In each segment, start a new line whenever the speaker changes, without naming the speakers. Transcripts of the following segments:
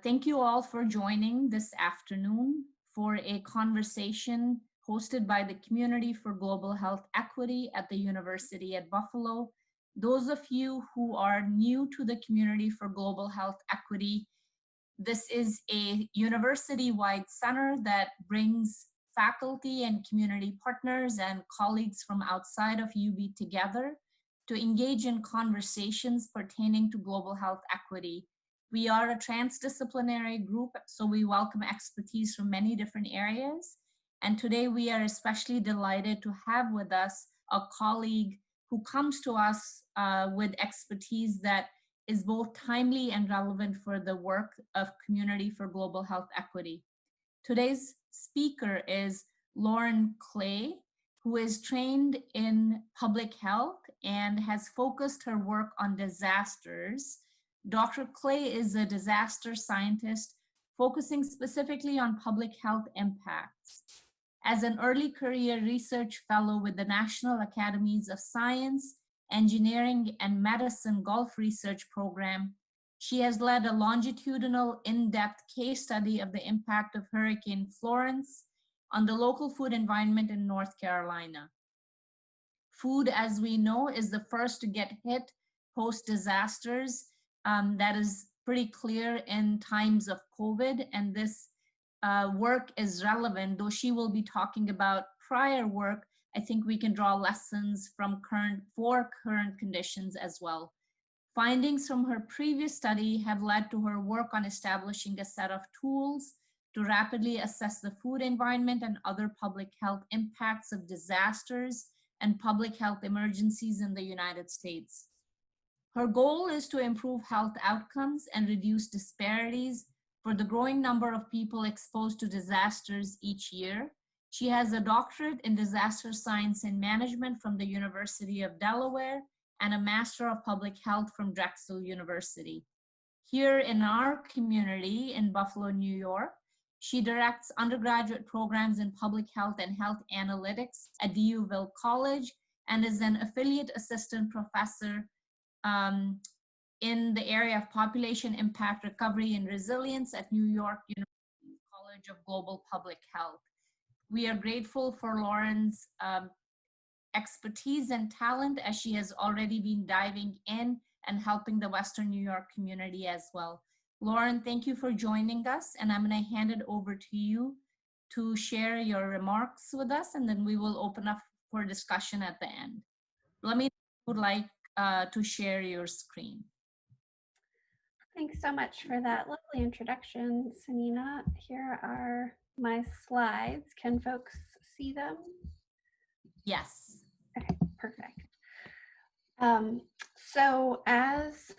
Thank you all for joining this afternoon for a conversation hosted by the Community for Global Health Equity at the University at Buffalo. Those of you who are new to the Community for Global Health Equity, this is a university-wide center that brings faculty and community partners and colleagues from outside of UB together to engage in conversations pertaining to global health equity. We are a transdisciplinary group, so we welcome expertise from many different areas. And today we are especially delighted to have with us a colleague who comes to us with expertise that is both timely and relevant for the work of Community for Global Health Equity. Today's speaker is Lauren Clay, who is trained in public health and has focused her work on disasters. Dr. Clay is a disaster scientist focusing specifically on public health impacts. As an early career research fellow with the National Academies of Science, Engineering, and Medicine Gulf Research Program, she has led a longitudinal, in-depth case study of the impact of Hurricane Florence on the local food environment in North Carolina. Food, as we know, is the first to get hit post-disasters. That is pretty clear in times of COVID, and this work is relevant. Though she will be talking about prior work, I think we can draw lessons from current conditions as well. Findings from her previous study have led to her work on establishing a set of tools to rapidly assess the food environment and other public health impacts of disasters and public health emergencies in the United States. Her goal is to improve health outcomes and reduce disparities for the growing number of people exposed to disasters each year. She has a doctorate in disaster science and management from the University of Delaware and a Master of Public Health from Drexel University. Here in our community in Buffalo, New York, she directs undergraduate programs in public health and health analytics at DUville College and is an affiliate assistant professor in the area of population impact, recovery, and resilience at New York University College of Global Public Health. We are grateful for Lauren's expertise and talent, as she has already been diving in and helping the Western New York community as well. Lauren, thank you for joining us, and I'm going to hand it over to you to share your remarks with us, and then we will open up for discussion at the end. Would like to share your screen.
Thanks so much for that lovely introduction, Sanina. Here are my slides. Can folks see them?
Yes.
Okay, perfect. So as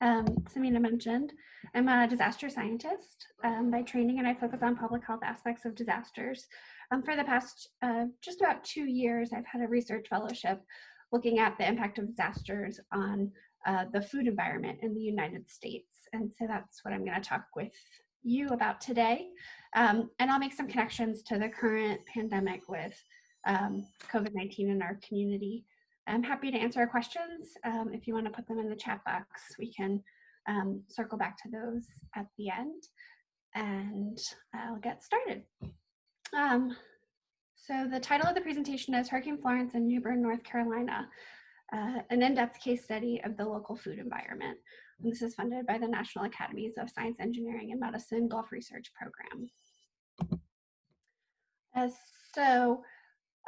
Samina mentioned, I'm a disaster scientist by training, and I focus on public health aspects of disasters. For the past just about 2 years, I've had a research fellowship looking at the impact of disasters on the food environment in the United States. And so that's what I'm going to talk with you about today. And I'll make some connections to the current pandemic with COVID-19 in our community. I'm happy to answer questions. If you want to put them in the chat box, we can circle back to those at the end, and I'll get started. So the title of the presentation is Hurricane Florence in New Bern, North Carolina, an in-depth case study of the local food environment. And this is funded by the National Academies of Science, Engineering, and Medicine Gulf Research Program.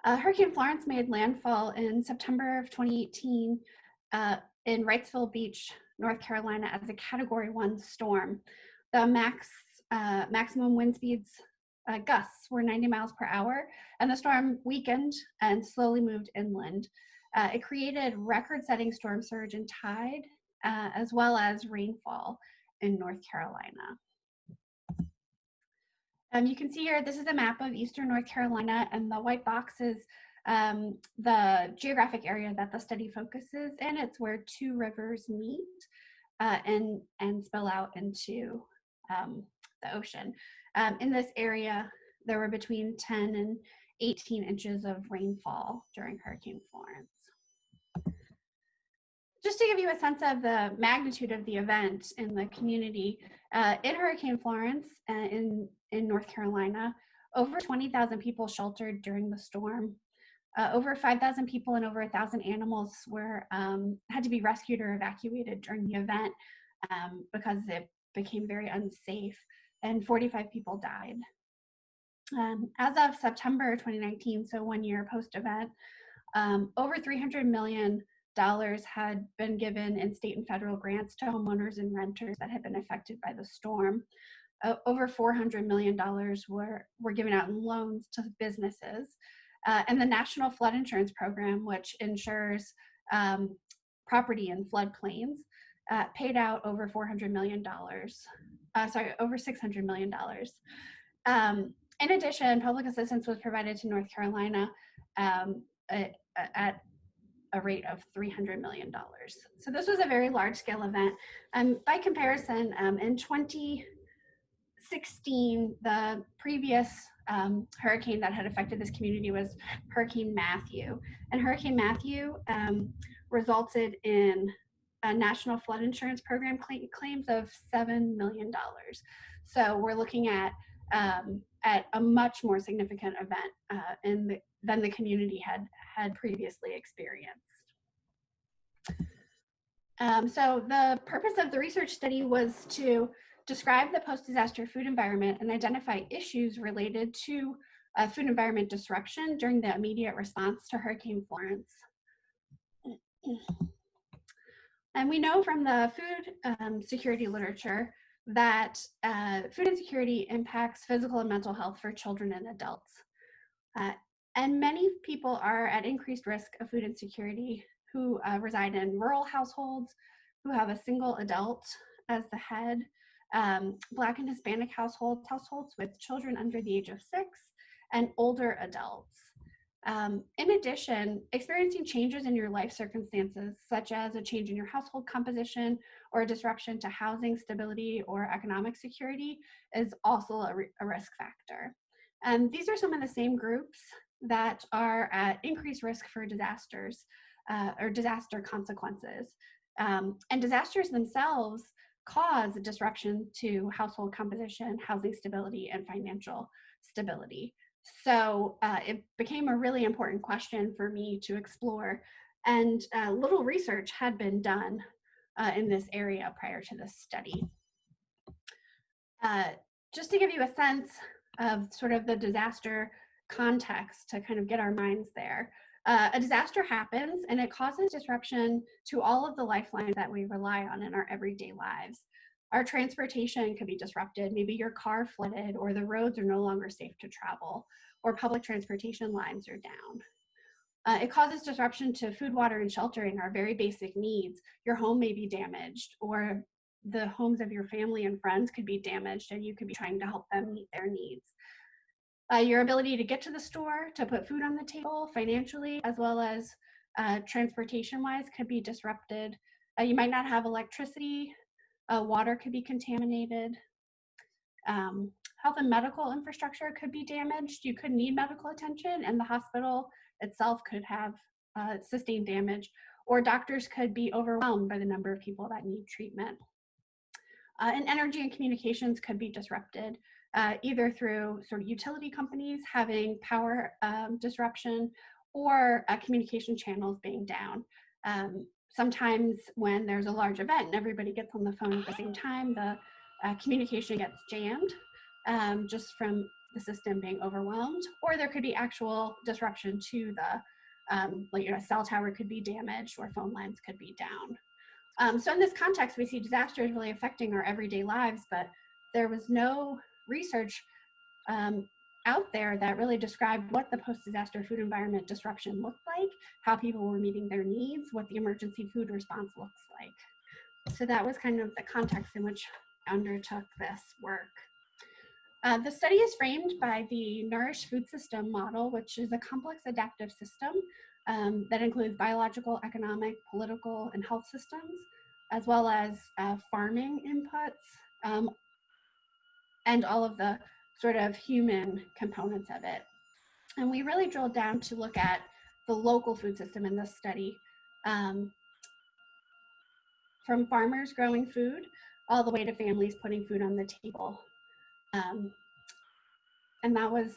Hurricane Florence made landfall in September of 2018 in Wrightsville Beach, North Carolina, as a Category 1 storm. The maximum wind speeds gusts were 90 miles per hour, and the storm weakened and slowly moved inland. It created record-setting storm surge and tide, as well as rainfall in North Carolina. You can see here, this is a map of Eastern North Carolina, and the white box is the geographic area that the study focuses in. It's where 2 rivers meet and spill out into the ocean. In this area, there were between 10 and 18 inches of rainfall during Hurricane Florence. Just to give you a sense of the magnitude of the event in the community, in Hurricane Florence in North Carolina, over 20,000 people sheltered during the storm. Over 5,000 people and over 1,000 animals had to be rescued or evacuated during the event because it became very unsafe, and 45 people died. As of September 2019, so 1 year post-event, over $300 million had been given in state and federal grants to homeowners and renters that had been affected by the storm. Over $400 million were given out in loans to businesses. And the National Flood Insurance Program, which insures property in floodplains, paid out over $400 million. Over $600 million. In addition, public assistance was provided to North Carolina at a rate of $300 million. So this was a very large scale event. By comparison, in 2016, the previous hurricane that had affected this community was Hurricane Matthew. And Hurricane Matthew resulted in a National Flood Insurance Program claims of $7 million. So we're looking at a much more significant event than the community had previously experienced. So the purpose of the research study was to describe the post-disaster food environment and identify issues related to food environment disruption during the immediate response to Hurricane Florence. And we know from the food security literature that food insecurity impacts physical and mental health for children and adults. And many people are at increased risk of food insecurity who reside in rural households, who have a single adult as the head, Black and Hispanic households with children under the age of 6, and older adults. In addition, experiencing changes in your life circumstances, such as a change in your household composition or a disruption to housing stability or economic security, is also a risk factor. And these are some of the same groups that are at increased risk for disasters or disaster consequences. And disasters themselves cause a disruption to household composition, housing stability, and financial stability. So it became a really important question for me to explore, and little research had been done in this area prior to this study. Just to give you a sense of sort of the disaster context to kind of get our minds there. A disaster happens and it causes disruption to all of the lifelines that we rely on in our everyday lives. Our transportation could be disrupted. Maybe your car flooded, or the roads are no longer safe to travel, or public transportation lines are down. It causes disruption to food, water, and sheltering, our very basic needs. Your home may be damaged, or the homes of your family and friends could be damaged, and you could be trying to help them meet their needs. Your ability to get to the store, to put food on the table financially, as well as transportation-wise, could be disrupted. You might not have electricity. Water could be contaminated. Health and medical infrastructure could be damaged. You could need medical attention, and the hospital itself could have sustained damage, or doctors could be overwhelmed by the number of people that need treatment. And energy and communications could be disrupted, either through sort of utility companies having power disruption, or communication channels being down. Sometimes when there's a large event and everybody gets on the phone at the same time, the communication gets jammed just from the system being overwhelmed, or there could be actual disruption to the, a cell tower could be damaged, or phone lines could be down. So in this context, we see disasters really affecting our everyday lives, but there was no research out there that really described what the post-disaster food environment disruption looked like, how people were meeting their needs, what the emergency food response looks like. So that was kind of the context in which I undertook this work. The study is framed by the Nourished Food System model, which is a complex adaptive system that includes biological, economic, political, and health systems, as well as farming inputs, and all of the sort of human components of it. And we really drilled down to look at the local food system in this study. from farmers growing food all the way to families putting food on the table. And that was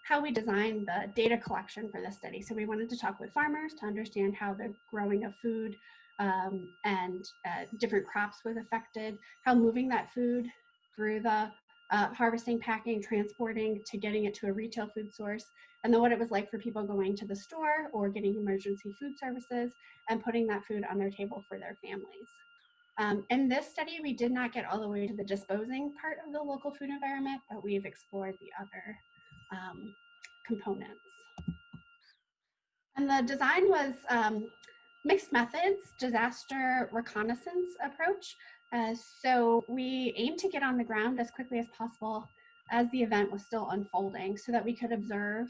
how we designed the data collection for this study. So we wanted to talk with farmers to understand how the growing of food and different crops was affected, how moving that food through the harvesting, packing, transporting to getting it to a retail food source, and then what it was like for people going to the store or getting emergency food services and putting that food on their table for their families. In this study, we did not get all the way to the disposing part of the local food environment, but we've explored the other components. And the design was mixed methods, disaster reconnaissance approach. So we aimed to get on the ground as quickly as possible as the event was still unfolding so that we could observe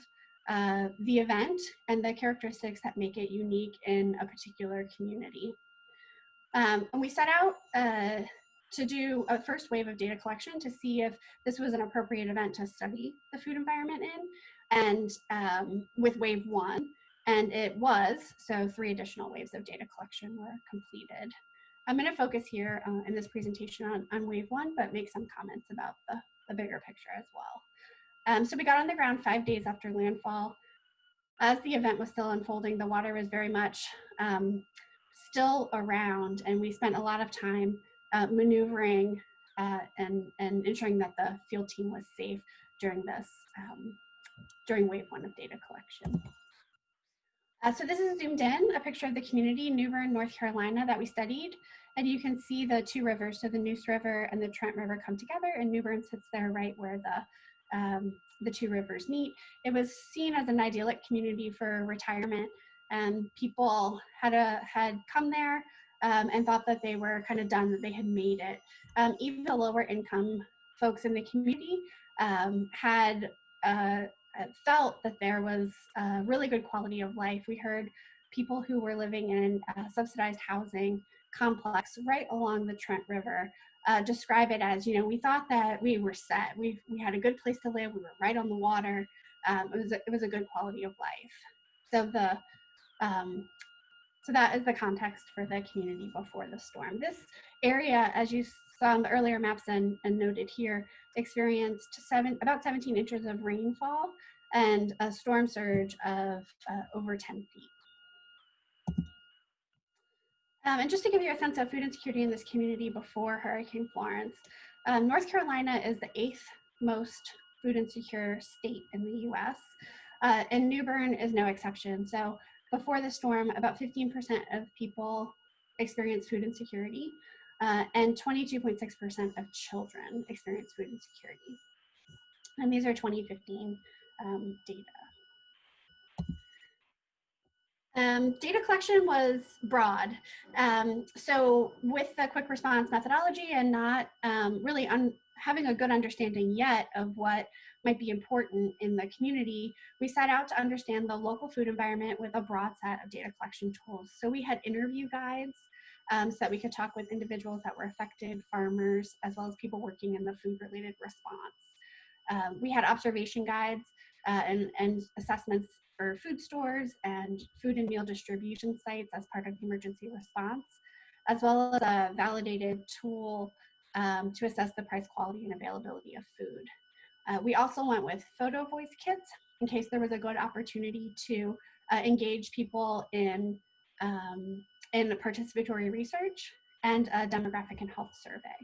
the event and the characteristics that make it unique in a particular community. And we set out to do a first wave of data collection to see if this was an appropriate event to study the food environment in, and with wave 1, and it was, so 3 additional waves of data collection were completed. I'm going to focus here in this presentation on wave 1, but make some comments about the bigger picture as well. So we got on the ground 5 days after landfall. As the event was still unfolding, the water was very much still around, and we spent a lot of time maneuvering and ensuring that the field team was safe during this, during wave 1 of data collection. So this is zoomed in, a picture of the community, New Bern, North Carolina, that we studied. And you can see the 2 rivers, so the Neuse River and the Trent River come together, and New Bern sits there right where the 2 rivers meet. It was seen as an idyllic community for retirement, and people had come there and thought that they were kind of done, that they had made it. Even the lower income folks in the community had felt that there was a really good quality of life. We heard people who were living in subsidized housing complex right along the Trent River describe it as, you know, we thought that we were set. We had a good place to live. We were right on the water. It was a good quality of life. So that is the context for the community before the storm. This area, as you saw in the earlier maps and noted here, experienced about 17 inches of rainfall and a storm surge of over 10 feet. And just to give you a sense of food insecurity in this community before Hurricane Florence, North Carolina is the 8th most food insecure state in the US, and New Bern is no exception. So before the storm, about 15% of people experienced food insecurity, and 22.6% of children experienced food insecurity. And these are 2015 data. Data collection was broad. So with the quick response methodology and not really having a good understanding yet of what might be important in the community, we set out to understand the local food environment with a broad set of data collection tools. So we had interview guides so that we could talk with individuals that were affected, farmers, as well as people working in the food-related response. We had observation guides and assessments for food stores and food and meal distribution sites as part of the emergency response, as well as a validated tool to assess the price, quality, and availability of food. We also went with photo voice kits in case there was a good opportunity to engage people in participatory research and a demographic and health survey.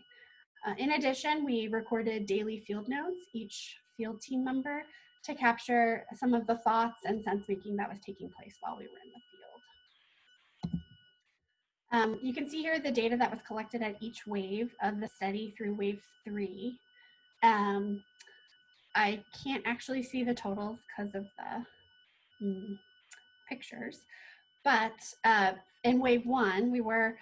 In addition, we recorded daily field notes, each field team member, to capture some of the thoughts and sense making that was taking place while we were in the field. You can see here the data that was collected at each wave of the study through wave 3. I can't actually see the totals because of the pictures, but in wave 1, we were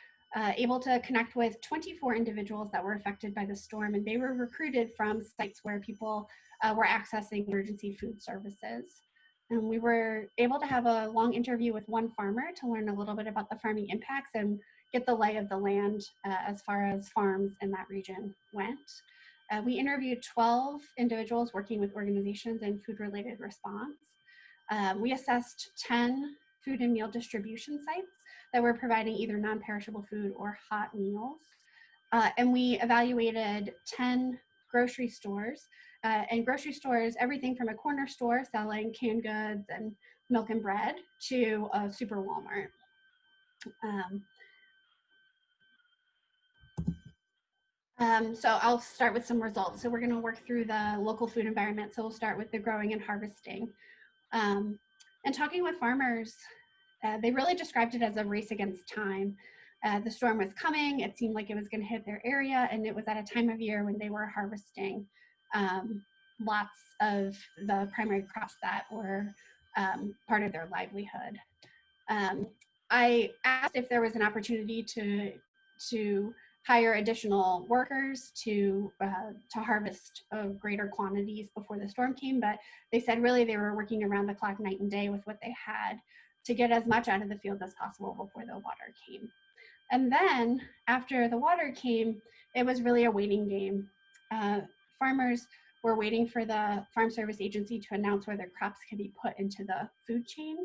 able to connect with 24 individuals that were affected by the storm, and they were recruited from sites where people were accessing emergency food services. And we were able to have a long interview with one farmer to learn a little bit about the farming impacts and get the lay of the land as far as farms in that region went. We interviewed 12 individuals working with organizations in food-related response. We assessed 10 food and meal distribution sites that were providing either non-perishable food or hot meals. And we evaluated 10 grocery stores. And grocery stores, everything from a corner store selling canned goods and milk and bread to a super Walmart. So I'll start with some results. So we're going to work through the local food environment. So we'll start with the growing and harvesting. And talking with farmers, they really described it as a race against time. The storm was coming. It seemed like it was going to hit their area, and it was at a time of year when they were harvesting lots of the primary crops that were part of their livelihood. I asked if there was an opportunity to hire additional workers to harvest greater quantities before the storm came, but they said really they were working around the clock night and day with what they had to get as much out of the field as possible before the water came. And then after the water came, it was really a waiting game. Farmers were waiting for the Farm Service Agency to announce where their crops could be put into the food chain.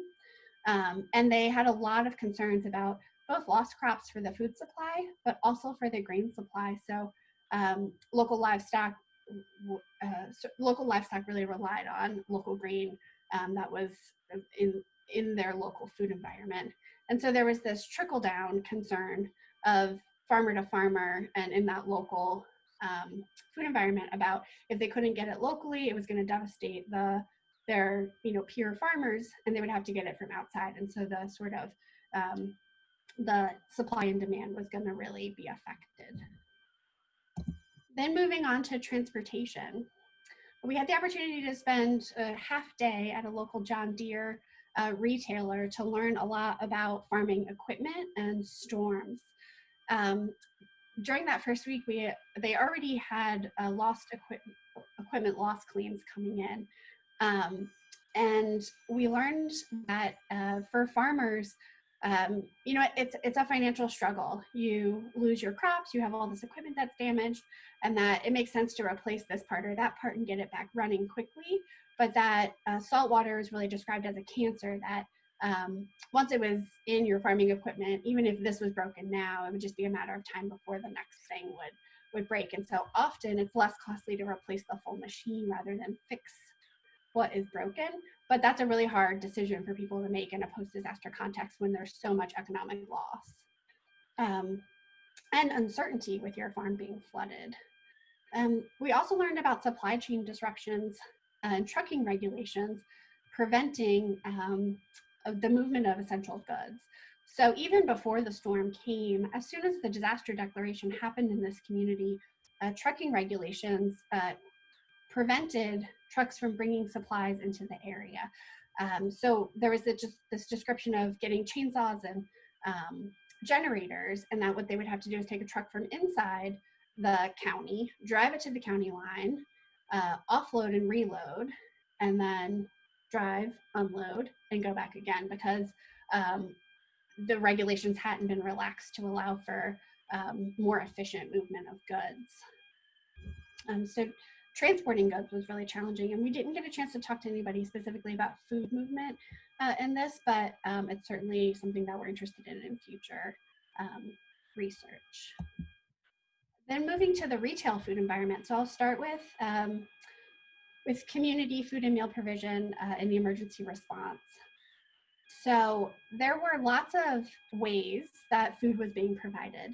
And they had a lot of concerns about both lost crops for the food supply, but also for the grain supply. So local livestock really relied on local grain that was in their local food environment. And so there was this trickle down concern of farmer to farmer and in that local food environment about if they couldn't get it locally, it was going to devastate their peer farmers, and they would have to get it from outside. And so the sort of the supply and demand was going to really be affected. Then moving on to transportation. We had the opportunity to spend a half day at a local John Deere retailer to learn a lot about farming equipment and storms. During that first week, they already had lost equipment loss claims coming in. And we learned that for farmers, it's a financial struggle. You lose your crops, you have all this equipment that's damaged, and that it makes sense to replace this part or that part and get it back running quickly. But that salt water is really described as a cancer that once it was in your farming equipment, even if this was broken now, it would just be a matter of time before the next thing would break. And so often it's less costly to replace the full machine rather than fix what is broken. But that's a really hard decision for people to make in a post-disaster context when there's so much economic loss and uncertainty with your farm being flooded. We also learned about supply chain disruptions and trucking regulations preventing the movement of essential goods. So even before the storm came, as soon as the disaster declaration happened in this community, trucking regulations prevented trucks from bringing supplies into the area. So there was just this description of getting chainsaws and generators, and that what they would have to do is take a truck from inside the county, drive it to the county line, offload and reload, and then drive, unload, and go back again because the regulations hadn't been relaxed to allow for more efficient movement of goods. So transporting goods was really challenging, and we didn't get a chance to talk to anybody specifically about food movement in this, but it's certainly something that we're interested in future research. Then moving to the retail food environment. So I'll start with community food and meal provision in the emergency response. So there were lots of ways that food was being provided.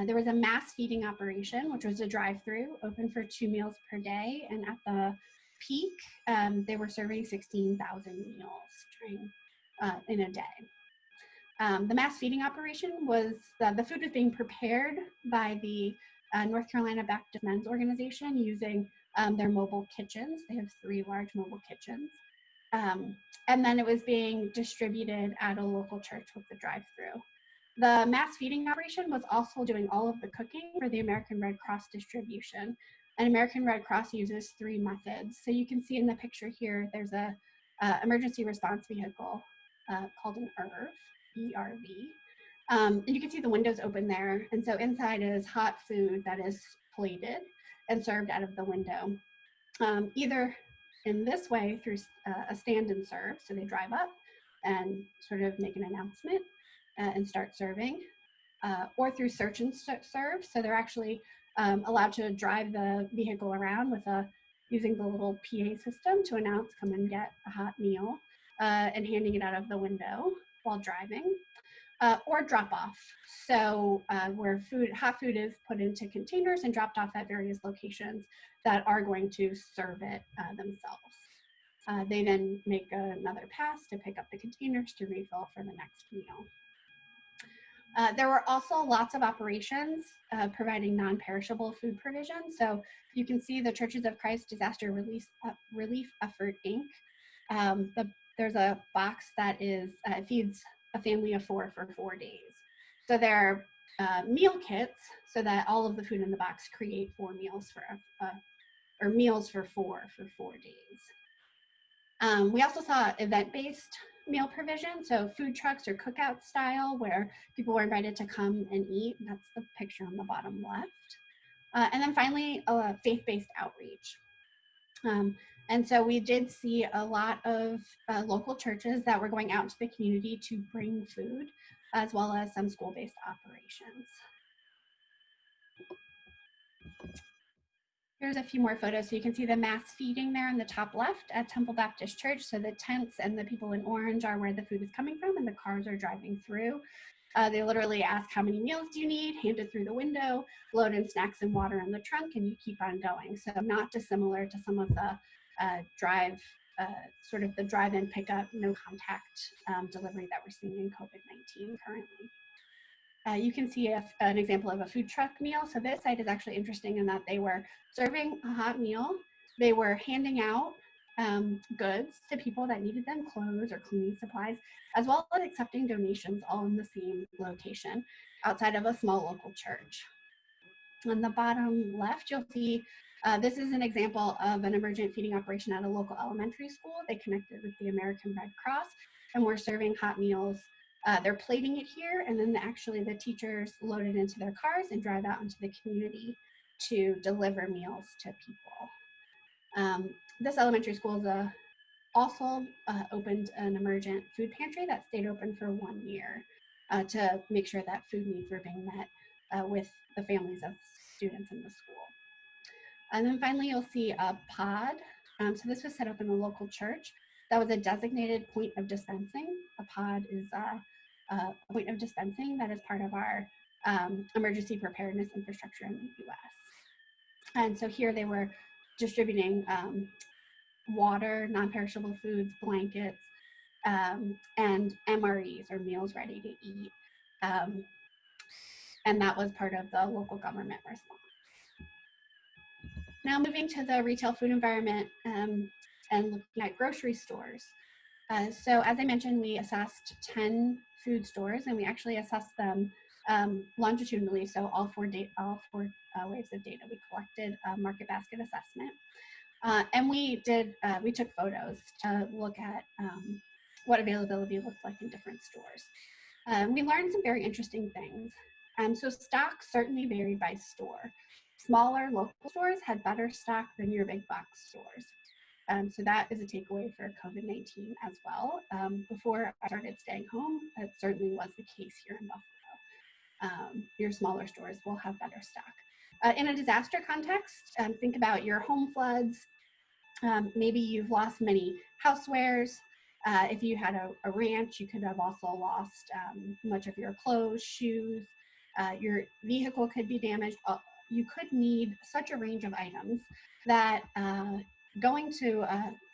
There was a mass feeding operation, which was a drive-through, open for 2 meals per day. And at the peak, they were serving 16,000 meals in a day. The mass feeding operation was, the food was being prepared by the North Carolina Baptist Men's Organization using their mobile kitchens. They have 3 large mobile kitchens. And then it was being distributed at a local church with the drive-through. The mass feeding operation was also doing all of the cooking for the American Red Cross distribution. And American Red Cross uses 3 methods. So you can see in the picture here, there's a emergency response vehicle called an ERV, E-R-V. And you can see the windows open there. And so inside is hot food that is plated and served out of the window, either in this way through a stand and serve. So they drive up and sort of make an announcement, and start serving, or through search and serve. So they're actually allowed to drive the vehicle around with using the little PA system to announce, come and get a hot meal, and handing it out of the window while driving, or drop off. So where hot food is put into containers and dropped off at various locations that are going to serve it themselves. They then make another pass to pick up the containers to refill for the next meal. There were also lots of operations providing non-perishable food provision. So you can see the Churches of Christ Disaster Relief Effort, Inc. There's a box that feeds a family of 4 for 4 days. So there are meal kits so that all of the food in the box create 4 meals or meals for 4 days. We also saw event-based meal provision, so food trucks or cookout style, where people were invited to come and eat. That's the picture on the bottom left. And then finally, faith-based outreach. And so we did see a lot of local churches that were going out to the community to bring food, as well as some school-based operations. Here's a few more photos. So you can see the mass feeding there on the top left at Temple Baptist Church. So the tents and the people in orange are where the food is coming from, and the cars are driving through. They literally ask, how many meals do you need? Hand it through the window, load in snacks and water in the trunk, and you keep on going. So not dissimilar to some of the sort of the drive-in pickup, no contact delivery that we're seeing in COVID-19 currently. You can see an example of a food truck meal. So this site is actually interesting in that they were serving a hot meal. They were handing out goods to people that needed them, clothes or cleaning supplies, as well as accepting donations all in the same location outside of a small local church. On the bottom left, you'll see this is an example of an emergent feeding operation at a local elementary school. They connected with the American Red Cross and were serving hot meals. They're plating it here, and then the teachers load it into their cars and drive out into the community to deliver meals to people. This elementary school also opened an emergent food pantry that stayed open for 1 year to make sure that food needs were being met with the families of students in the school. And then finally, you'll see a pod. So this was set up in a local church that was a designated point of dispensing. A pod is a point of dispensing that is part of our emergency preparedness infrastructure in the US. And so here they were distributing water, non-perishable foods, blankets, and MREs, or meals ready to eat. And that was part of the local government response. Now moving to the retail food environment and looking at grocery stores. So as I mentioned, we assessed 10 food stores, and we actually assessed them longitudinally. So all four waves of data. We collected a market basket assessment, and we took photos to look at what availability looked like in different stores. We learned some very interesting things. So stock certainly varied by store. Smaller local stores had better stock than your big box stores. So that is a takeaway for COVID-19 as well. Before I started staying home, it certainly was the case here in Buffalo. Your smaller stores will have better stock. In a disaster context, think about your home floods. Maybe you've lost many housewares. If you had a ranch, you could have also lost much of your clothes, shoes. Your vehicle could be damaged. You could need such a range of items that going to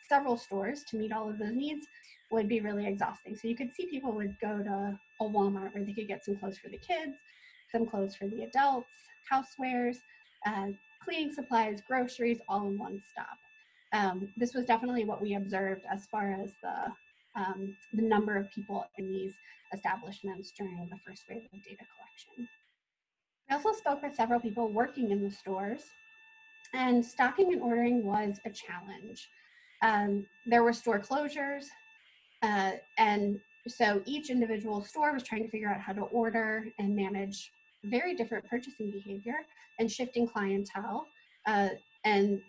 several stores to meet all of those needs would be really exhausting. So you could see people would go to a Walmart where they could get some clothes for the kids, some clothes for the adults, housewares, cleaning supplies, groceries, all in one stop. This was definitely what we observed as far as the number of people in these establishments during the first wave of data collection. We also spoke with several people working in the stores, and stocking and ordering was a challenge. There were store closures, and so each individual store was trying to figure out how to order and manage very different purchasing behavior and shifting clientele, and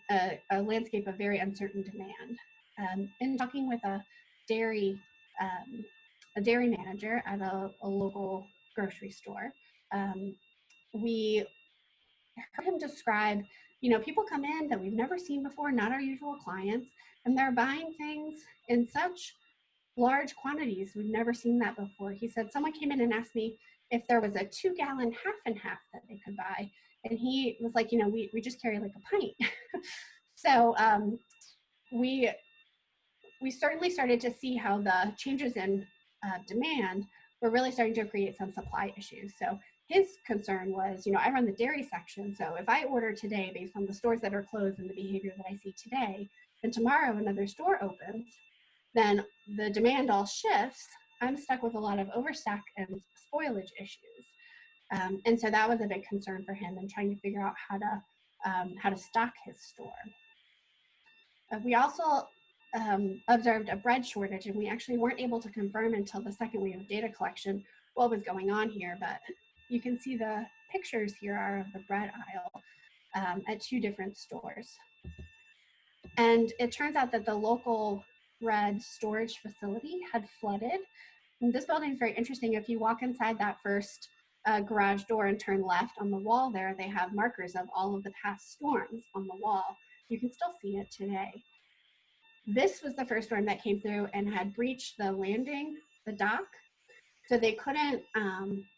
a landscape of very uncertain demand. In talking with a dairy a dairy manager at a local grocery store. We heard him describe, people come in that we've never seen before, not our usual clients, and they're buying things in such large quantities. We've never seen that before. He said, someone came in and asked me if there was a 2-gallon half and half that they could buy. And he was like, we just carry like a pint. So we certainly started to see how the changes in demand were really starting to create some supply issues. So his concern was, I run the dairy section. So if I order today based on the stores that are closed and the behavior that I see today, and tomorrow another store opens, then the demand all shifts. I'm stuck with a lot of overstock and spoilage issues. And so that was a big concern for him, and trying to figure out how to stock his store. We also observed a bread shortage, and we actually weren't able to confirm until the second wave of data collection what was going on here, but you can see the pictures here are of the bread aisle at 2 different stores. And it turns out that the local bread storage facility had flooded. And this building is very interesting. If you walk inside that first garage door and turn left, on the wall there, they have markers of all of the past storms on the wall. You can still see it today. This was the first storm that came through and had breached the landing, the dock, so they couldn't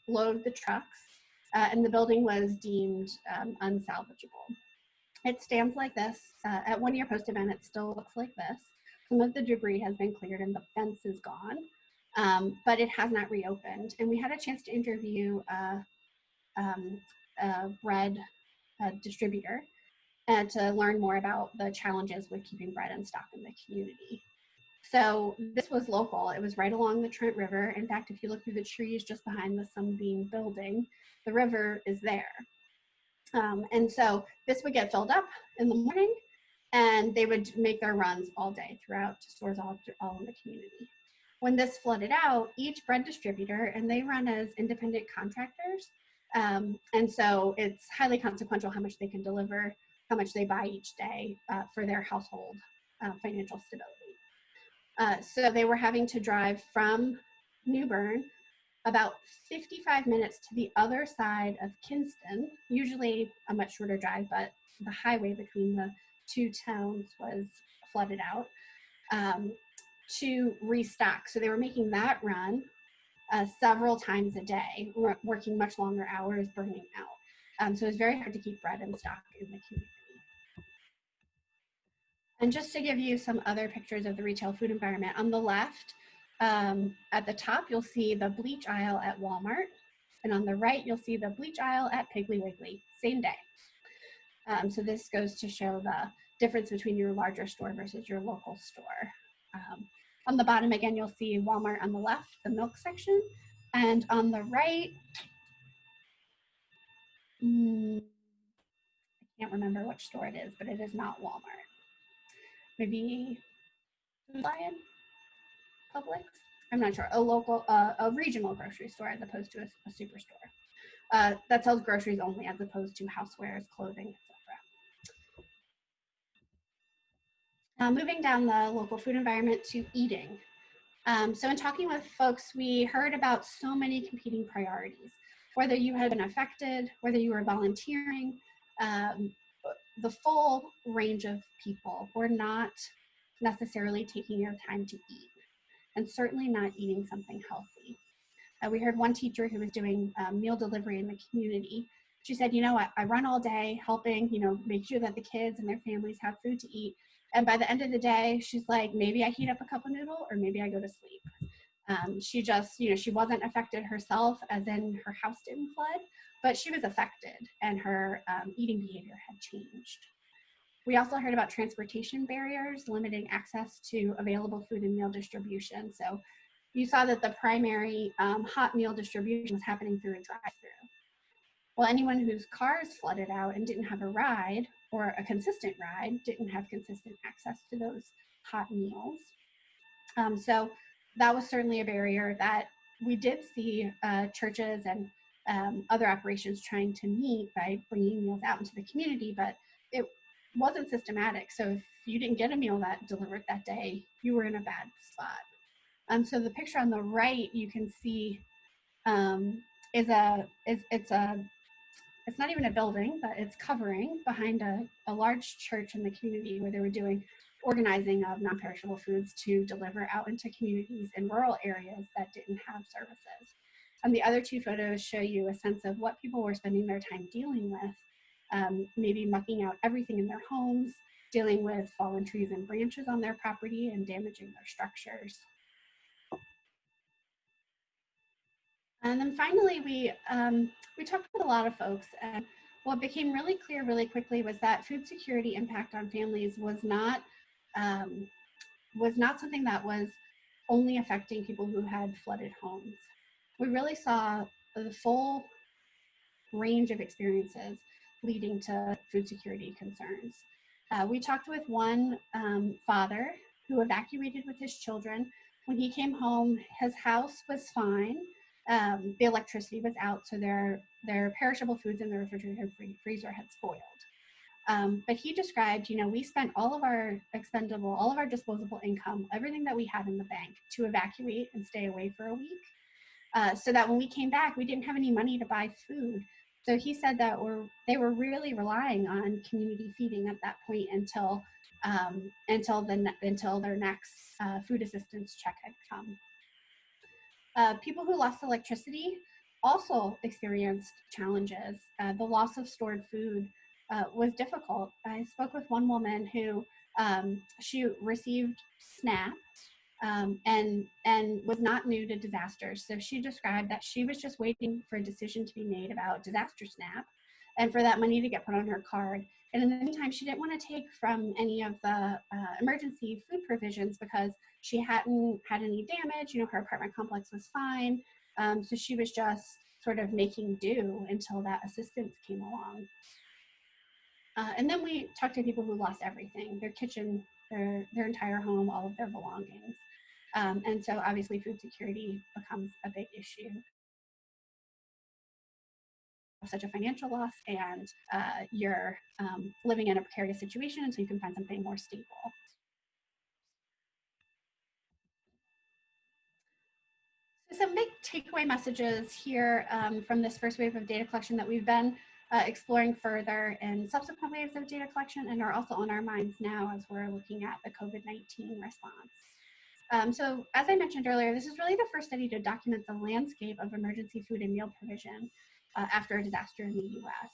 load the trucks, and the building was deemed unsalvageable. It stands like this. At 1 year post-event, it still looks like this. Some of the debris has been cleared and the fence is gone, but it has not reopened. And we had a chance to interview a bread distributor and to learn more about the challenges with keeping bread in stock in the community. So this was local. It was right along the Trent River. In fact, if you look through the trees just behind the Sunbeam building, the river is there. And so this would get filled up in the morning, and they would make their runs all day throughout stores all in the community. When this flooded out, each bread distributor, and they run as independent contractors, and so it's highly consequential how much they can deliver, how much they buy each day for their household financial stability. So they were having to drive from New Bern about 55 minutes to the other side of Kinston, usually a much shorter drive, but the highway between the 2 towns was flooded out, to restock. So they were making that run several times a day, working much longer hours, burning out. So it was very hard to keep bread in stock in the community. And just to give you some other pictures of the retail food environment, on the left, at the top, you'll see the bleach aisle at Walmart. And on the right, you'll see the bleach aisle at Piggly Wiggly, same day. So this goes to show the difference between your larger store versus your local store. On the bottom, again, you'll see Walmart on the left, the milk section. And on the right, I can't remember which store it is, but it is not Walmart. Maybe Food Lion? Publix? I'm not sure. A regional grocery store as opposed to a superstore that sells groceries only as opposed to housewares, clothing, etc. Moving down the local food environment to eating. So in talking with folks, we heard about so many competing priorities, whether you had been affected, whether you were volunteering, the full range of people were not necessarily taking their time to eat, and certainly not eating something healthy. We heard one teacher who was doing meal delivery in the community. She said, I run all day helping, make sure that the kids and their families have food to eat. And by the end of the day, she's like, maybe I heat up a cup of noodle or maybe I go to sleep. She just, she wasn't affected herself, as in her house didn't flood, but she was affected and her eating behavior had changed. We also heard about transportation barriers limiting access to available food and meal distribution. So you saw that the primary hot meal distribution was happening through a drive-through. Well, anyone whose cars flooded out and didn't have a ride, or a consistent ride, didn't have consistent access to those hot meals. So that was certainly a barrier that we did see churches and other operations trying to meet by bringing meals out into the community, but it wasn't systematic. So if you didn't get a meal that delivered that day, you were in a bad spot. So the picture on the right, you can see it's not even a building, but it's covering behind a large church in the community where they were doing organizing of non-perishable foods to deliver out into communities in rural areas that didn't have services. And the other two photos show you a sense of what people were spending their time dealing with, maybe mucking out everything in their homes, dealing with fallen trees and branches on their property and damaging their structures. And then finally, we talked with a lot of folks, and what became really clear really quickly was that food security impact on families was not something that was only affecting people who had flooded homes. We really saw the full range of experiences leading to food security concerns. We talked with one father who evacuated with his children. When he came home, his house was fine. The electricity was out, so their perishable foods in the refrigerator and freezer had spoiled. But he described, we spent all of our disposable income, everything that we had in the bank to evacuate and stay away for a week, so that when we came back, we didn't have any money to buy food. So he said that they were really relying on community feeding at that point until their next food assistance check had come. People who lost electricity also experienced challenges. The loss of stored food was difficult. I spoke with one woman who she received SNAP and was not new to disasters. So she described that she was just waiting for a decision to be made about disaster SNAP and for that money to get put on her card. And in the meantime, she didn't want to take from any of the emergency food provisions because she hadn't had any damage. Her apartment complex was fine. So she was just sort of making do until that assistance came along. And then we talked to people who lost everything, their kitchen, their entire home, all of their belongings. And so obviously food security becomes a big issue. Such a financial loss, and you're living in a precarious situation until you can find something more stable. So some big takeaway messages here from this first wave of data collection that we've been exploring further in subsequent waves of data collection and are also on our minds now as we're looking at the COVID-19 response. So as I mentioned earlier, this is really the first study to document the landscape of emergency food and meal provision after a disaster in the US.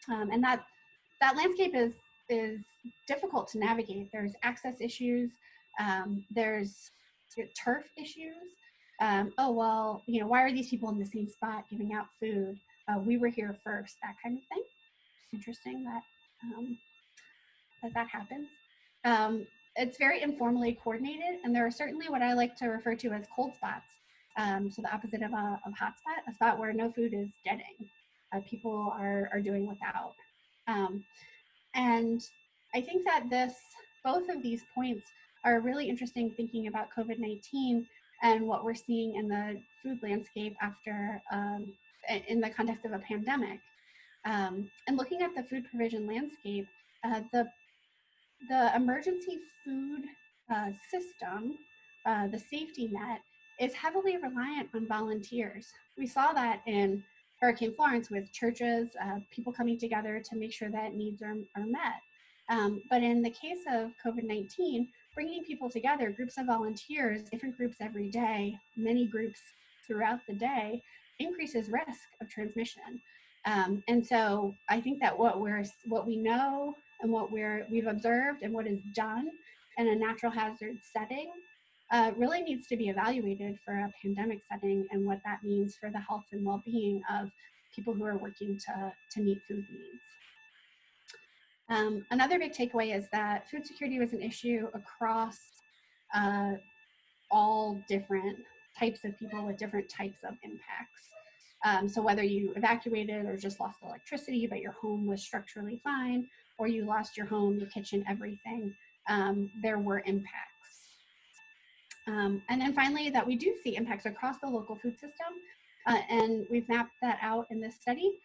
And that landscape is difficult to navigate. There's access issues, there's turf issues. Oh, well, why are these people in the same spot giving out food? We were here first, that kind of thing. Interesting that that happens. It's very informally coordinated, and there are certainly what I like to refer to as cold spots. So the opposite of a hot spot, a spot where no food is getting. People are doing without. And I think that both of these points are really interesting thinking about COVID-19 and what we're seeing in the food landscape after, in the context of a pandemic. And looking at the food provision landscape, the emergency food system, the safety net, is heavily reliant on volunteers. We saw that in Hurricane Florence with churches, people coming together to make sure that needs are met. But in the case of COVID-19, bringing people together, groups of volunteers, different groups every day, many groups throughout the day, increases risk of transmission. And so I think that what we know and what we've observed and what is done in a natural hazard setting really needs to be evaluated for a pandemic setting and what that means for the health and well-being of people who are working to meet food needs. Another big takeaway is that food security was an issue across all different types of people with different types of impacts. So whether you evacuated or just lost electricity, but your home was structurally fine, or you lost your home, your kitchen, everything, there were impacts. And then finally, that we do see impacts across the local food system, and we've mapped that out in this study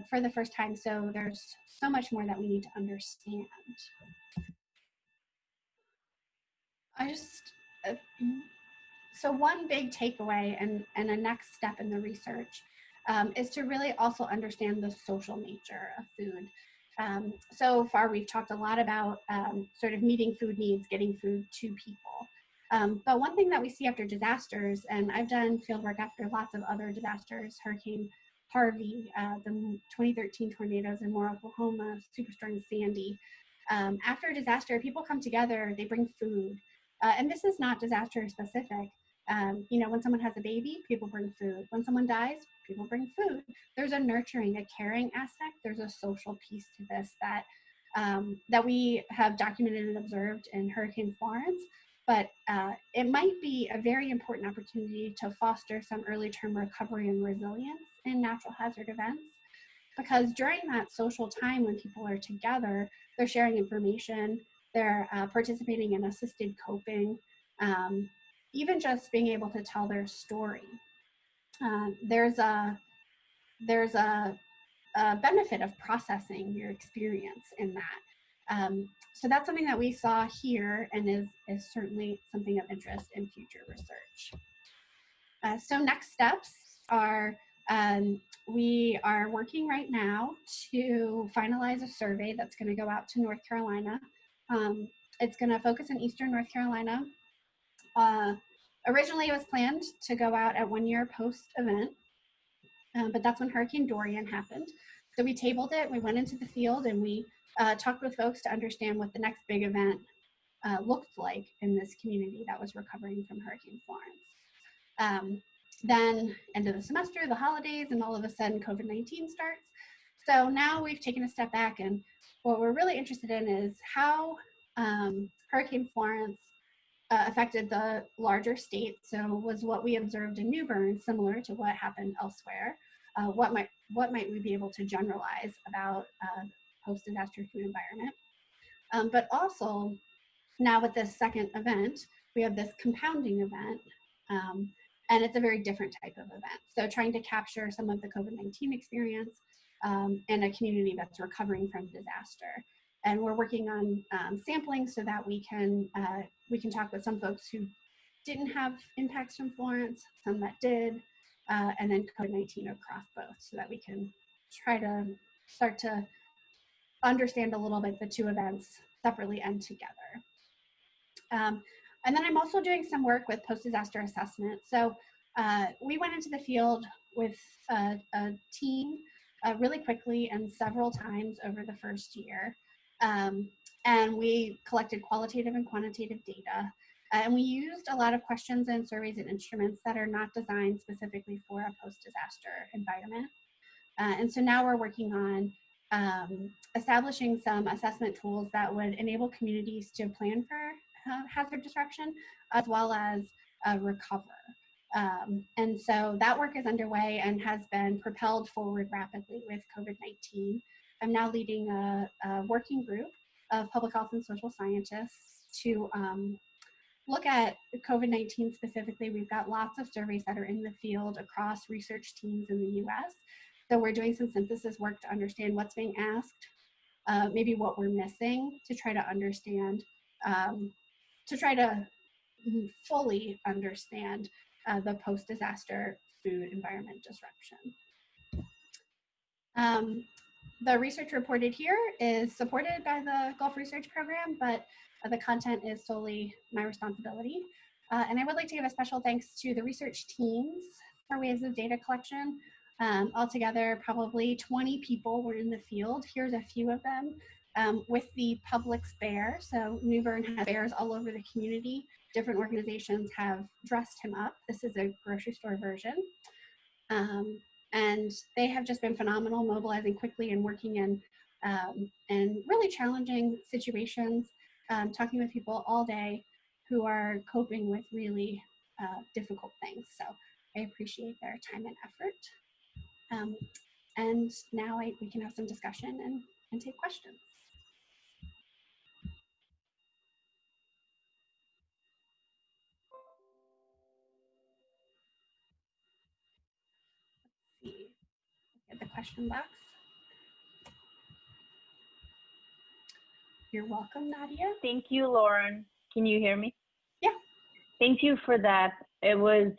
for the first time, so there's so much more that we need to understand. So one big takeaway and a next step in the research is to really also understand the social nature of food. So far, we've talked a lot about sort of meeting food needs, getting food to people. But one thing that we see after disasters, and I've done fieldwork after lots of other disasters, Hurricane Harvey, the 2013 tornadoes in Moore, Oklahoma, Superstorm Sandy. After a disaster, people come together, they bring food. And this is not disaster specific. You know, when someone has a baby, people bring food. When someone dies, people bring food. There's a nurturing, a caring aspect. There's a social piece to this that that we have documented and observed in Hurricane Florence. But it might be a very important opportunity to foster some early term recovery and resilience in natural hazard events. Because during that social time when people are together, they're sharing information, they're participating in assisted coping, even just being able to tell their story. There's a benefit of processing your experience in that. So that's something that we saw here and is certainly something of interest in future research. So next steps are, we are working right now to finalize a survey that's going to go out to North Carolina. It's going to focus in Eastern North Carolina. Originally, it was planned to go out at 1 year post-event, but that's when Hurricane Dorian happened. So we tabled it, we went into the field, and we talked with folks to understand what the next big event looked like in this community that was recovering from Hurricane Florence. Then end of the semester, the holidays, and all of a sudden COVID-19 starts. So now we've taken a step back, and what we're really interested in is how Hurricane Florence affected the larger state. So was what we observed in New Bern similar to what happened elsewhere? What might we be able to generalize about post-disaster food environment? But also now with this second event, we have this compounding event, and it's a very different type of event. So trying to capture some of the COVID-19 experience in a community that's recovering from disaster. And we're working on sampling so that we can talk with some folks who didn't have impacts from Florence, some that did, and then COVID-19 across both, so that we can try to start to understand a little bit the two events separately and together. And then I'm also doing some work with post-disaster assessment. So we went into the field with a team really quickly and several times over the first year. And we collected qualitative and quantitative data. And we used a lot of questions and surveys and instruments that are not designed specifically for a post-disaster environment. And so now we're working on establishing some assessment tools that would enable communities to plan for hazard disruption as well as recover. And so that work is underway and has been propelled forward rapidly with COVID-19. I'm now leading a working group of public health and social scientists to look at COVID-19 specifically. We've got lots of surveys that are in the field across research teams in the US. So we're doing some synthesis work to understand what's being asked, maybe what we're missing to try to understand, to try to fully understand the post-disaster food environment disruption. The research reported here is supported by the Gulf Research Program, but the content is solely my responsibility. And I would like to give a special thanks to the research teams for waves of data collection. Altogether, probably 20 people were in the field. Here's a few of them with the Publix bear. So New Bern has bears all over the community. Different organizations have dressed him up. This is a grocery store version. And they have just been phenomenal, mobilizing quickly and working in really challenging situations, talking with people all day who are coping with really difficult things. So I appreciate their time and effort. And now we can have some discussion and take questions. Let's see, get the question box. You're welcome, Nadia.
Thank you, Lauren. Can you hear me?
Yeah.
Thank you for that It was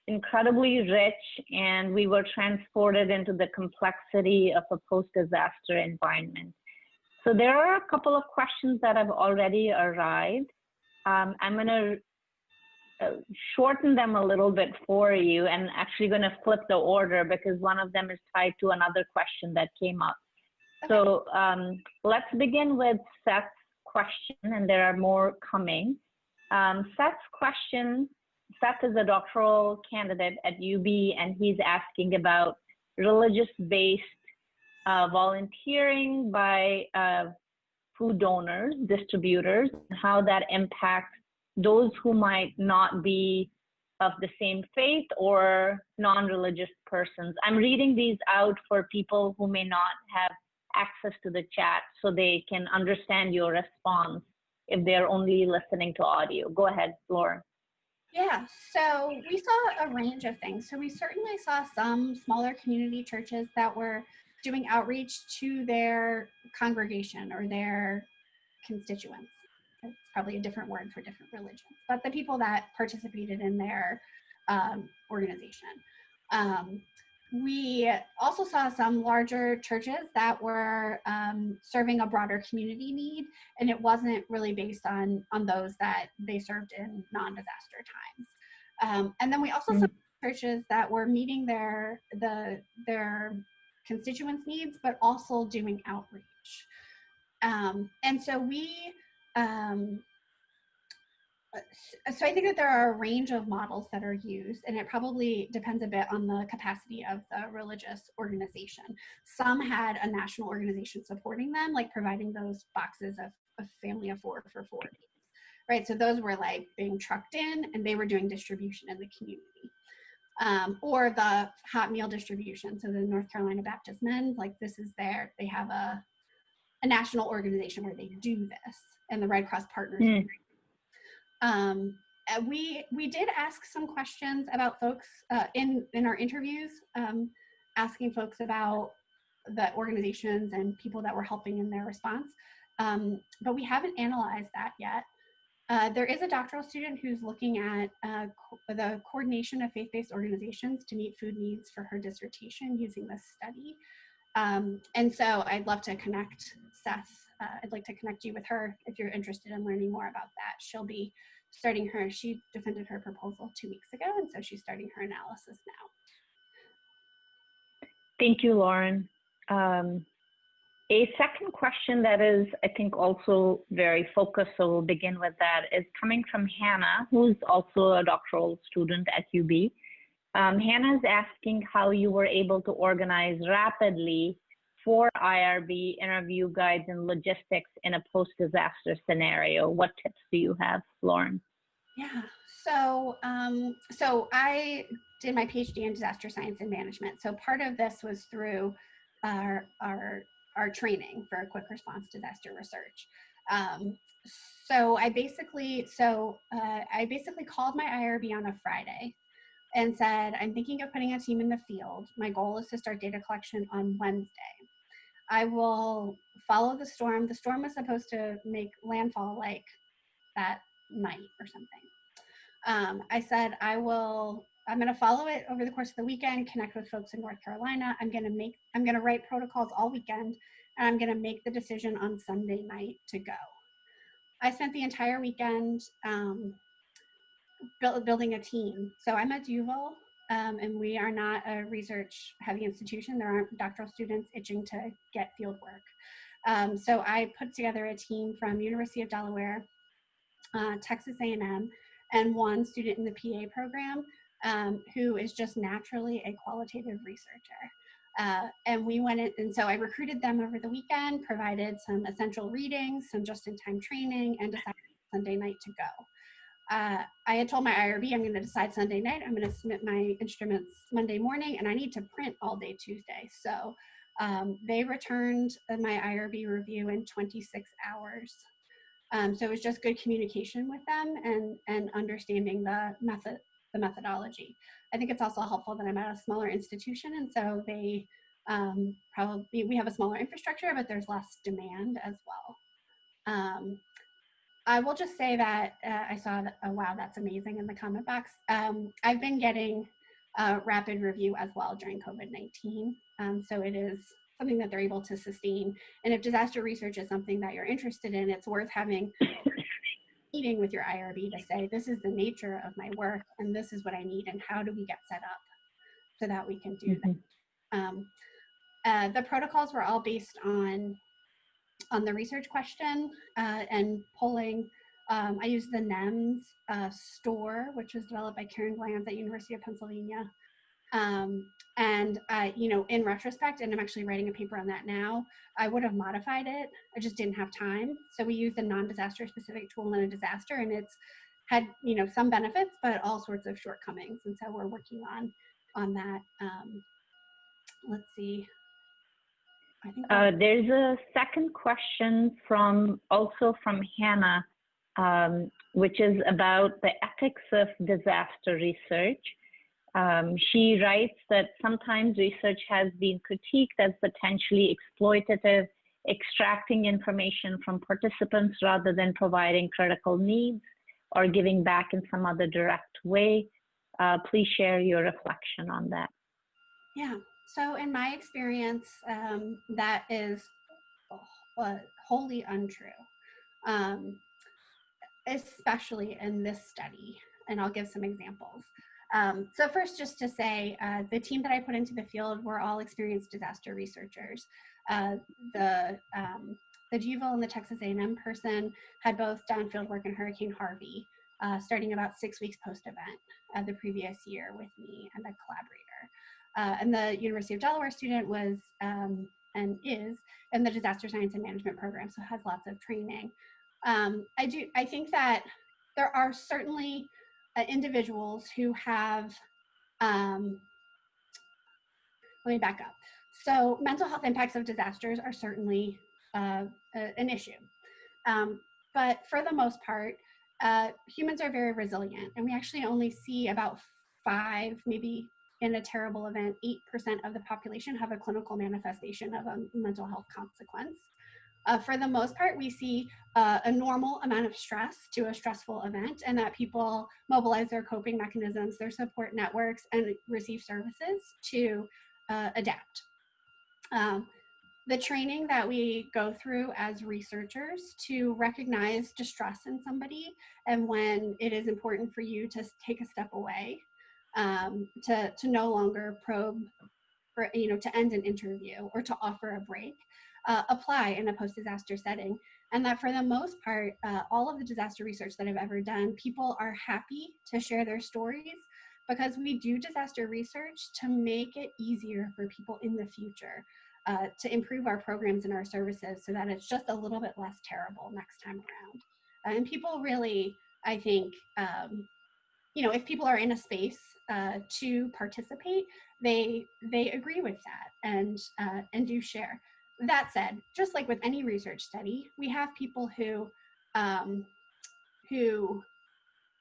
incredibly rich, and we were transported into the complexity of a post-disaster environment. So there are a couple of questions that have already arrived. I'm going to shorten them a little bit for you, and actually going to flip the order because one of them is tied to another question that came up. Okay. So let's begin with Seth's question, and there are more coming. Seth's question, Seth is a doctoral candidate at UB, and he's asking about religious-based volunteering by food donors, distributors, and how that impacts those who might not be of the same faith or non-religious persons. I'm reading these out for people who may not have access to the chat so they can understand your response if they're only listening to audio. Go ahead, Laura.
Yeah, so we saw a range of things. So we certainly saw some smaller community churches that were doing outreach to their congregation or their constituents. It's probably a different word for different religions, but the people that participated in their organization. We also saw some larger churches that were serving a broader community need, and it wasn't really based on those that they served in non-disaster times. And then we also saw churches that were meeting their constituents' needs, but also doing outreach. And so we, so I think that there are a range of models that are used, and it probably depends a bit on the capacity of the religious organization. Some had a national organization supporting them, like providing those boxes of a family of 4 for 4 days, right? So those were like being trucked in, and they were doing distribution in the community. Or the hot meal distribution. So the North Carolina Baptist Men's, like this is they have a national organization where they do this, and the Red Cross partners. We did ask some questions about folks in our interviews, asking folks about the organizations and people that were helping in their response, but we haven't analyzed that yet. There is a doctoral student who's looking at the coordination of faith-based organizations to meet food needs for her dissertation using this study. And so I'd love to connect Seth. I'd like to connect you with her if you're interested in learning more about that. She'll be starting she defended her proposal 2 weeks ago, and so she's starting her analysis now.
Thank you, Lauren. A second question that is, I think, also very focused, so we'll begin with that, is coming from Hannah, who's also a doctoral student at UB. Hannah is asking how you were able to organize rapidly 4 IRB interview guides and logistics in a post-disaster scenario. What tips do you have, Lauren?
Yeah, so I did my PhD in disaster science and management. So part of this was through our training for quick response disaster research. So I basically called my IRB on a Friday and said, I'm thinking of putting a team in the field. My goal is to start data collection on Wednesday. I will follow the storm. The storm was supposed to make landfall like that night or something. I said, I'm going to follow it over the course of the weekend, connect with folks in North Carolina. I'm going to write protocols all weekend, and I'm going to make the decision on Sunday night to go. I spent the entire weekend building a team. So I'm at Duval, and we are not a research-heavy institution. There aren't doctoral students itching to get field work. So I put together a team from University of Delaware, Texas A&M, and one student in the PA program who is just naturally a qualitative researcher. And we went in, and so I recruited them over the weekend, provided some essential readings, some just-in-time training, and decided Sunday night to go. I had told my IRB I'm going to decide Sunday night. I'm going to submit my instruments Monday morning, and I need to print all day Tuesday. So they returned my IRB review in 26 hours. So it was just good communication with them and understanding the methodology. I think it's also helpful that I'm at a smaller institution, and so they we have a smaller infrastructure, but there's less demand as well. I will just say that I saw that, oh wow, that's amazing in the comment box. I've been getting rapid review as well during COVID-19. So it is something that they're able to sustain. And if disaster research is something that you're interested in, it's worth having a meeting with your IRB to say, this is the nature of my work and this is what I need and how do we get set up so that we can do that. The protocols were all based on the research question and polling. I used the NEMS store, which was developed by Karen Glanz at University of Pennsylvania. And you know, in retrospect, and I'm actually writing a paper on that now, I would have modified it. I just didn't have time. So we used a non-disaster specific tool in a disaster, and it's had, you know, some benefits, but all sorts of shortcomings. And so we're working on that. Let's see. I think
there's a second question also from Hannah, which is about the ethics of disaster research. She writes that sometimes research has been critiqued as potentially exploitative, extracting information from participants rather than providing critical needs or giving back in some other direct way. Please share your reflection on that.
Yeah, so in my experience, that is wholly untrue, especially in this study, and I'll give some examples. So first, just to say, the team that I put into the field were all experienced disaster researchers. The GVIL and the Texas A&M person had both done field work in Hurricane Harvey, starting about 6 weeks post-event the previous year with me and a collaborator. And the University of Delaware student was and is in the disaster science and management program, so has lots of training. I think that there are certainly individuals who have, let me back up. So mental health impacts of disasters are certainly an issue. But for the most part, humans are very resilient, and we actually only see about 5, maybe in a terrible event, 8% of the population have a clinical manifestation of a mental health consequence. For the most part, we see a normal amount of stress to a stressful event, and that people mobilize their coping mechanisms, their support networks, and receive services to adapt. The training that we go through as researchers to recognize distress in somebody and when it is important for you to take a step away, to no longer probe, or, you know, to end an interview or to offer a break, apply in a post-disaster setting. And that for the most part, all of the disaster research that I've ever done, people are happy to share their stories because we do disaster research to make it easier for people in the future, to improve our programs and our services so that it's just a little bit less terrible next time around. And people really, I think, you know, if people are in a space to participate, they agree with that and do share. That said, just like with any research study, we have people who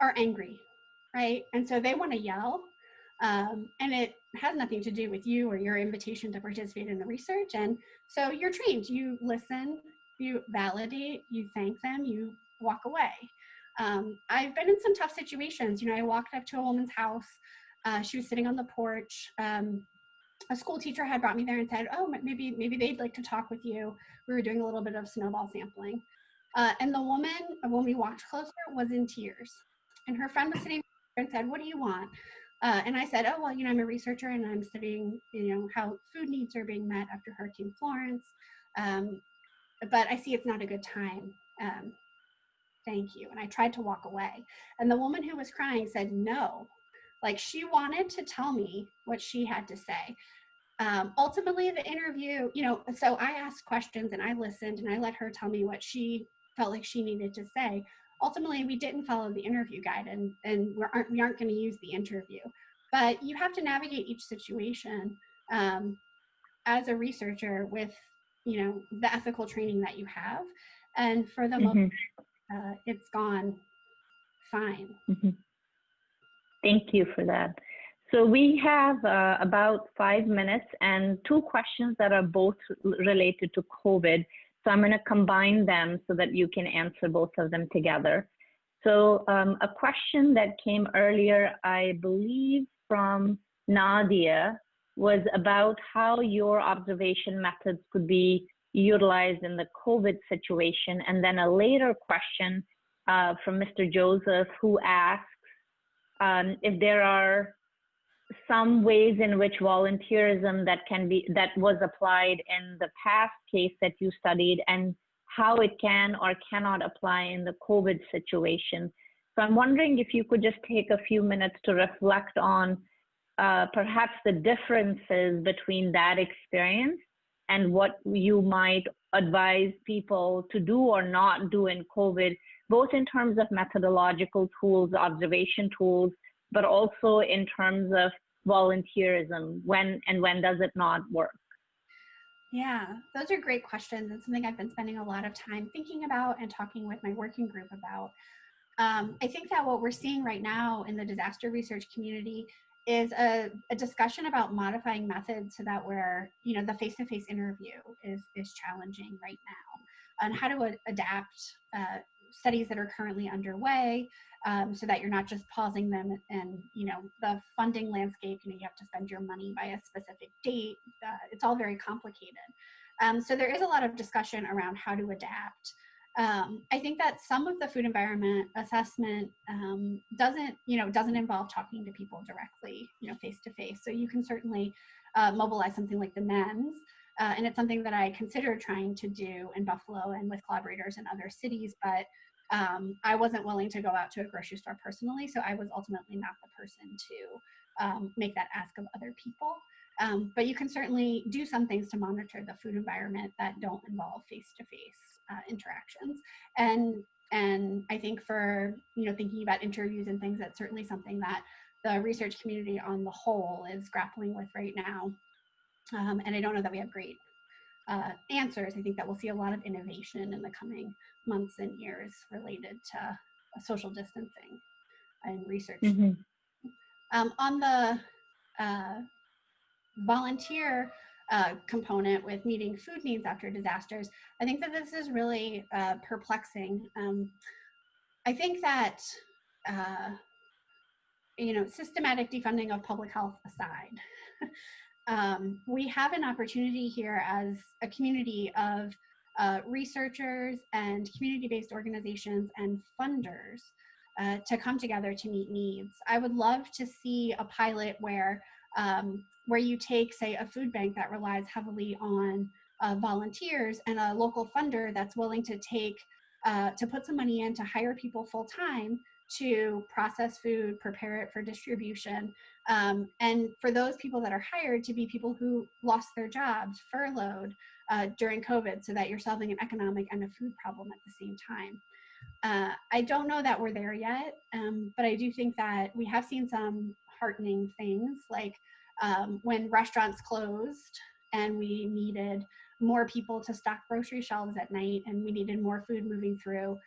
are angry, right? And so they want to yell, and it has nothing to do with you or your invitation to participate in the research. And so you're trained, you listen, you validate, you thank them, you walk away. I've been in some tough situations. You know, I walked up to a woman's house. She was sitting on the porch. A school teacher had brought me there and said, oh, maybe they'd like to talk with you. We were doing a little bit of snowball sampling. And the woman, when we walked closer, was in tears. And her friend was sitting there and said, what do you want? And I said, oh, well, you know, I'm a researcher and I'm studying, you know, how food needs are being met after Hurricane Florence. But I see it's not a good time. Thank you. And I tried to walk away. And the woman who was crying said no. Like, she wanted to tell me what she had to say. Ultimately, the interview, you know, so I asked questions and I listened and I let her tell me what she felt like she needed to say. Ultimately, we didn't follow the interview guide and we aren't going to use the interview. But you have to navigate each situation as a researcher with, you know, the ethical training that you have. And for the most part, it's gone fine.
Thank you for that. So we have about 5 minutes and 2 questions that are both related to COVID. So I'm going to combine them so that you can answer both of them together. So a question that came earlier, I believe from Nadia, was about how your observation methods could be utilized in the COVID situation. And then a later question from Mr. Joseph, who asks if there are some ways in which volunteerism that was applied in the past case that you studied, and how it can or cannot apply in the COVID situation. So I'm wondering if you could just take a few minutes to reflect on perhaps the differences between that experience and what you might advise people to do or not do in COVID, both in terms of methodological tools, observation tools, but also in terms of volunteerism. When does it not work?
Yeah, those are great questions, and something I've been spending a lot of time thinking about and talking with my working group about. I think that what we're seeing right now in the disaster research community is a discussion about modifying methods so that where, you know, the face-to-face interview is challenging right now, and how to adapt studies that are currently underway so that you're not just pausing them, and, you know, the funding landscape, you know, you have to spend your money by a specific date. It's all very complicated. So there is a lot of discussion around how to adapt. I think that some of the food environment assessment doesn't involve talking to people directly, you know, face to face. So you can certainly mobilize something like the NEMS, and it's something that I considered trying to do in Buffalo and with collaborators in other cities, but I wasn't willing to go out to a grocery store personally, so I was ultimately not the person to make that ask of other people. But you can certainly do some things to monitor the food environment that don't involve face-to-face interactions. And I think for, you know, thinking about interviews and things, that's certainly something that the research community on the whole is grappling with right now. And I don't know that we have great answers. I think that we'll see a lot of innovation in the coming months and years related to social distancing and research.
Mm-hmm.
On the volunteer component with meeting food needs after disasters, I think that this is really perplexing. I think that, you know, systematic defunding of public health aside, we have an opportunity here as a community of researchers and community-based organizations and funders to come together to meet needs. I would love to see a pilot where you take, say, a food bank that relies heavily on volunteers and a local funder that's willing to put some money in to hire people full-time to process food, prepare it for distribution, and for those people that are hired to be people who lost their jobs, furloughed during COVID, so that you're solving an economic and a food problem at the same time. I don't know that we're there yet, but I do think that we have seen some heartening things, like when restaurants closed and we needed more people to stock grocery shelves at night and we needed more food moving through.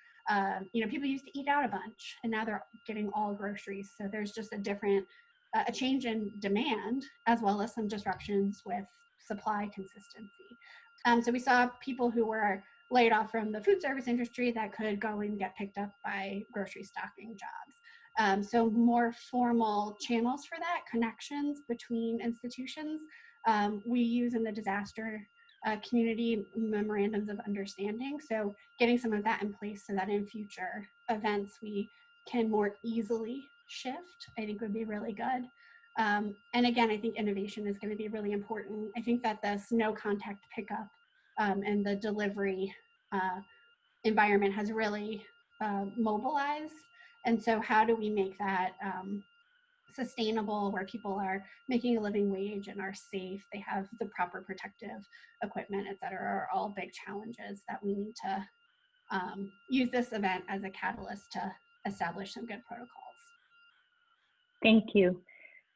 You know, people used to eat out a bunch and now they're getting all groceries. So there's just a change in demand, as well as some disruptions with supply consistency. So we saw people who were laid off from the food service industry that could go and get picked up by grocery stocking jobs. So more formal channels for that, connections between institutions. We use in the disaster community memorandums of understanding. So getting some of that in place so that in future events we can more easily shift, I think would be really good. And again, I think innovation is going to be really important. I think that this no contact pickup and the delivery environment has really mobilized. And so how do we make that sustainable, where people are making a living wage and are safe, they have the proper protective equipment, et cetera, are all big challenges that we need to use this event as a catalyst to establish some good protocols.
Thank you.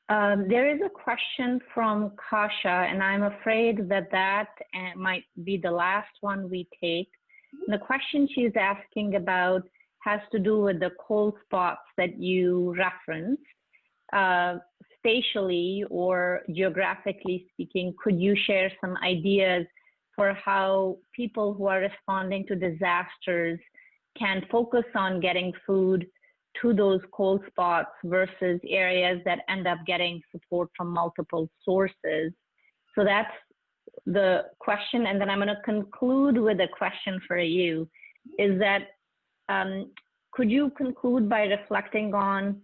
There is a question from Kasha, and I'm afraid that might be the last one we take. The question she's asking about has to do with the cold spots that you referenced. Spatially or geographically speaking, could you share some ideas for how people who are responding to disasters can focus on getting food to those cold spots versus areas that end up getting support from multiple sources. So that's the question. And then I'm going to conclude with a question for you, is that could you conclude by reflecting on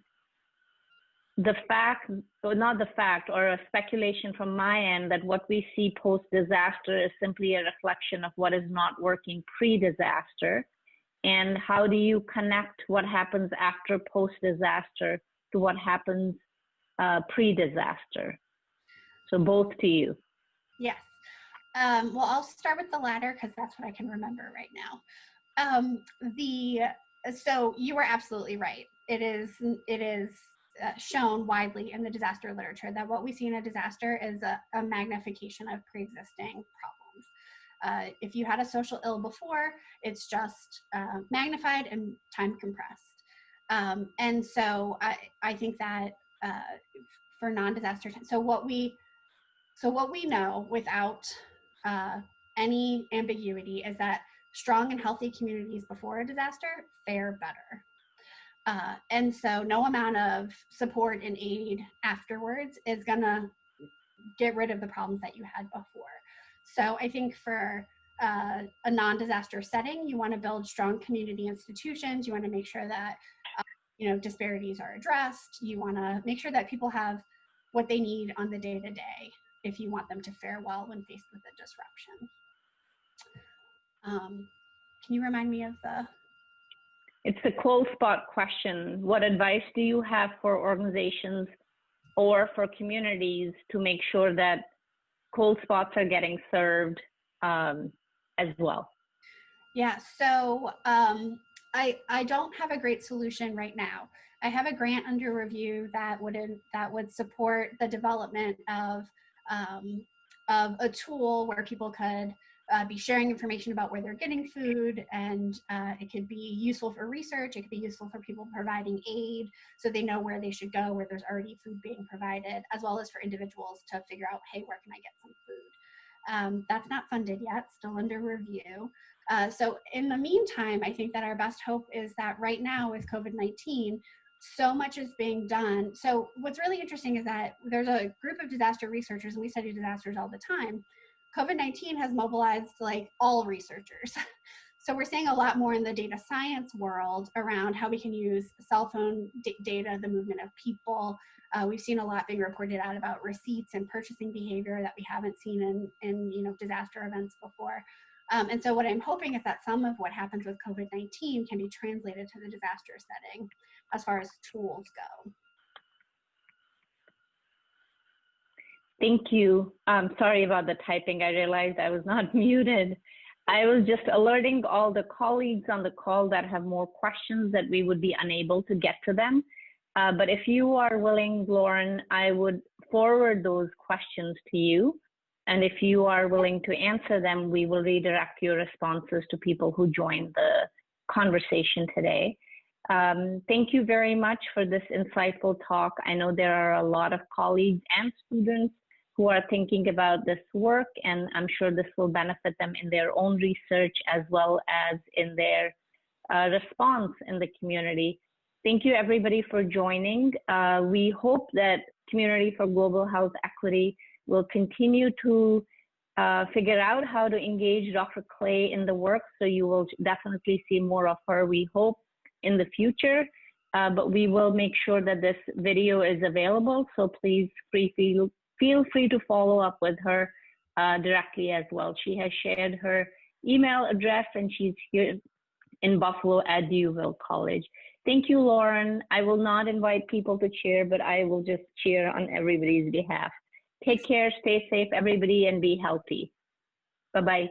the fact, or not the fact, or a speculation from my end that what we see post-disaster is simply a reflection of what is not working pre-disaster? And how do you connect what happens after post-disaster to what happens pre-disaster? So both to you.
Yes. Well, I'll start with the latter because that's what I can remember right now. So you were absolutely right. It is shown widely in the disaster literature that what we see in a disaster is a magnification of pre-existing problems. If you had a social ill before, it's just magnified and time compressed. And so I think that for non-disaster time, so what we know without any ambiguity is that strong and healthy communities before a disaster fare better. And so no amount of support and aid afterwards is gonna get rid of the problems that you had before. So I think for a non-disaster setting, you wanna build strong community institutions. You wanna make sure that disparities are addressed. You wanna make sure that people have what they need on the day-to-day if you want them to fare well when faced with a disruption. Can you remind me of the?
It's the cold spot question. What advice do you have for organizations or for communities to make sure that cold spots are getting served as well?
Yeah, so I don't have a great solution right now. I have a grant under review that would support the development of a tool where people could be sharing information about where they're getting food, and it could be useful for research. It could be useful for people providing aid so they know where they should go, where there's already food being provided, as well as for individuals to figure out, hey, where can I get some food? That's not funded yet, still under review. So in the meantime, I think that our best hope is that right now with COVID-19, so much is being done. So what's really interesting is that there's a group of disaster researchers, and we study disasters all the time. COVID-19 has mobilized like all researchers. So we're seeing a lot more in the data science world around how we can use cell phone data, the movement of people. We've seen a lot being reported out about receipts and purchasing behavior that we haven't seen in disaster events before. And so what I'm hoping is that some of what happens with COVID-19 can be translated to the disaster setting as far as tools go.
Thank you. Sorry about the typing. I realized I was not muted. I was just alerting all the colleagues on the call that have more questions that we would be unable to get to them. But if you are willing, Lauren, I would forward those questions to you. And if you are willing to answer them, we will redirect your responses to people who joined the conversation today. Thank you very much for this insightful talk. I know there are a lot of colleagues and students who are thinking about this work, and I'm sure this will benefit them in their own research as well as in their response in the community. Thank you everybody for joining. We hope that Community for Global Health Equity will continue to figure out how to engage Dr. Clay in the work, so you will definitely see more of her, we hope, in the future. But we will make sure that this video is available, so please feel free to follow up with her directly as well. She has shared her email address, and she's here in Buffalo at Dewville College. Thank you, Lauren. I will not invite people to cheer, but I will just cheer on everybody's behalf. Take care, stay safe, everybody, and be healthy. Bye-bye.